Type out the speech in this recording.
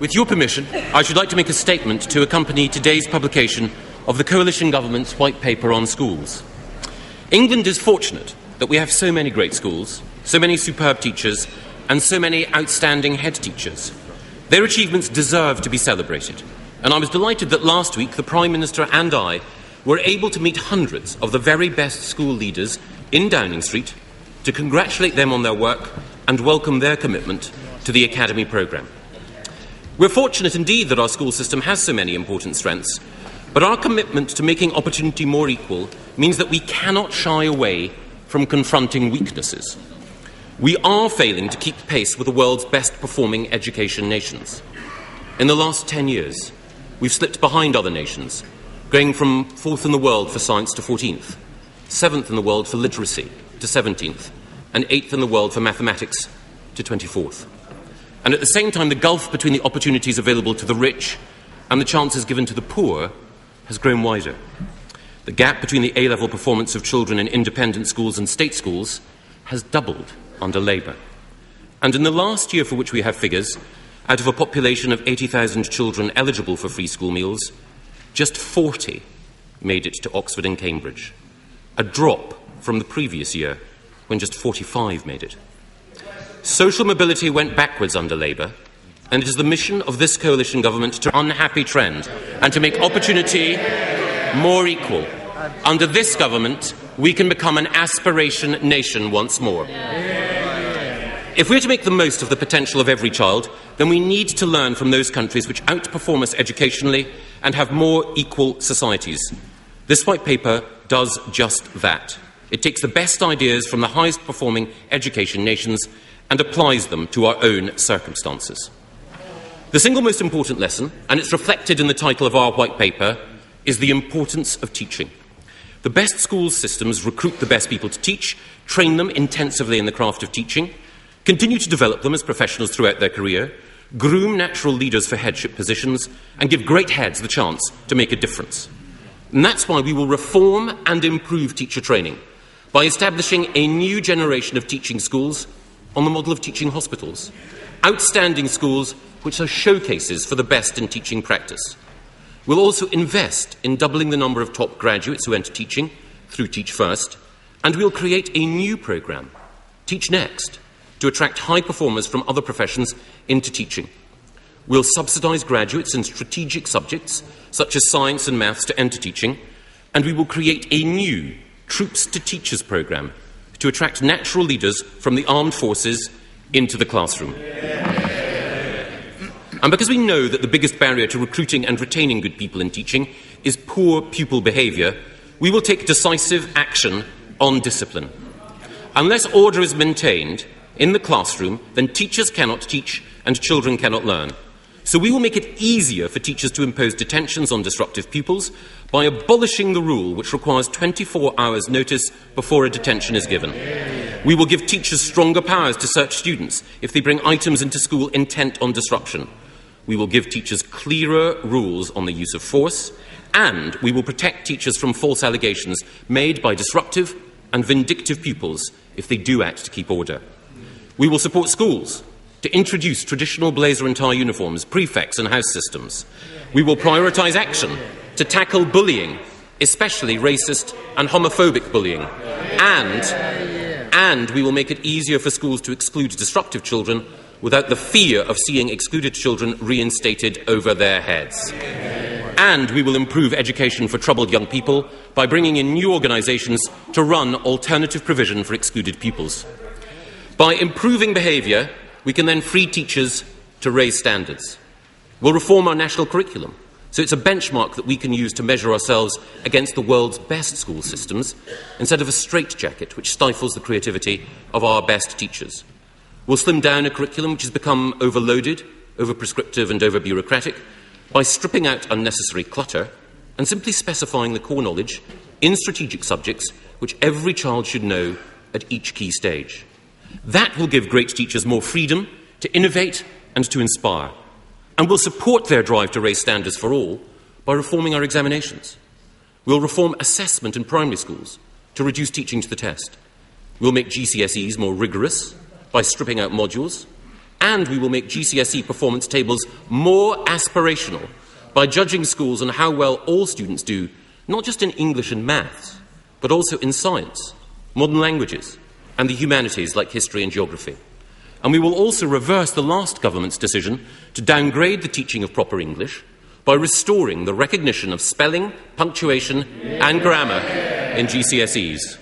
With your permission, I should like to make a statement to accompany today's publication of the Coalition Government's White Paper on Schools. England is fortunate that we have so many great schools, so many superb teachers, and so many outstanding head teachers. Their achievements deserve to be celebrated, and I was delighted that last week the Prime Minister and I were able to meet hundreds of the very best school leaders in Downing Street to congratulate them on their work and welcome their commitment to the Academy programme. We're fortunate indeed that our school system has so many important strengths, but our commitment to making opportunity more equal means that we cannot shy away from confronting weaknesses. We are failing to keep pace with the world's best-performing education nations. In the last 10 years, we've slipped behind other nations, going from 4th in the world for science to 14th, 7th in the world for literacy to 17th, and 8th in the world for mathematics to 24th. And at the same time, the gulf between the opportunities available to the rich and the chances given to the poor has grown wider. The gap between the A-level performance of children in independent schools and state schools has doubled under Labour. And in the last year for which we have figures, out of a population of 80,000 children eligible for free school meals, just 40 made it to Oxford and Cambridge, a drop from the previous year when just 45 made it. Social mobility went backwards under Labour, and it is the mission of this coalition government to unhappy trend and to make opportunity more equal. Under this government, we can become an aspiration nation once more. If we're to make the most of the potential of every child, then we need to learn from those countries which outperform us educationally and have more equal societies. This white paper does just that. It takes the best ideas from the highest performing education nations and applies them to our own circumstances. The single most important lesson, and it's reflected in the title of our white paper, is the importance of teaching. The best schools systems recruit the best people to teach, train them intensively in the craft of teaching, continue to develop them as professionals throughout their career, groom natural leaders for headship positions, and give great heads the chance to make a difference. And that's why we will reform and improve teacher training by establishing a new generation of teaching schools on the model of teaching hospitals, outstanding schools which are showcases for the best in teaching practice. We'll also invest in doubling the number of top graduates who enter teaching through Teach First, and we'll create a new programme, Teach Next, to attract high performers from other professions into teaching. We'll subsidise graduates in strategic subjects such as science and maths to enter teaching, and we will create a new Troops to Teachers programme to attract natural leaders from the armed forces into the classroom. And because we know that the biggest barrier to recruiting and retaining good people in teaching is poor pupil behaviour, we will take decisive action on discipline. Unless order is maintained in the classroom, then teachers cannot teach and children cannot learn. So we will make it easier for teachers to impose detentions on disruptive pupils by abolishing the rule which requires 24 hours notice before a detention is given. We will give teachers stronger powers to search students if they bring items into school intent on disruption. We will give teachers clearer rules on the use of force, and we will protect teachers from false allegations made by disruptive and vindictive pupils if they do act to keep order. We will support schools to introduce traditional blazer and tie uniforms, prefects and house systems. We will prioritise action to tackle bullying, especially racist and homophobic bullying. And we will make it easier for schools to exclude disruptive children without the fear of seeing excluded children reinstated over their heads. And we will improve education for troubled young people by bringing in new organisations to run alternative provision for excluded pupils. By improving behaviour, we can then free teachers to raise standards. We'll reform our national curriculum, so it's a benchmark that we can use to measure ourselves against the world's best school systems, instead of a straitjacket which stifles the creativity of our best teachers. We'll slim down a curriculum which has become overloaded, over-prescriptive and over-bureaucratic by stripping out unnecessary clutter and simply specifying the core knowledge in strategic subjects which every child should know at each key stage. That will give great teachers more freedom to innovate and to inspire, and will support their drive to raise standards for all by reforming our examinations. We'll reform assessment in primary schools to reduce teaching to the test. We'll make GCSEs more rigorous by stripping out modules, And we will make GCSE performance tables more aspirational by judging schools on how well all students do, not just in English and maths, but also in science, modern languages, and the humanities like history and geography. And we will also reverse the last government's decision to downgrade the teaching of proper English by restoring the recognition of spelling, punctuation and grammar in GCSEs.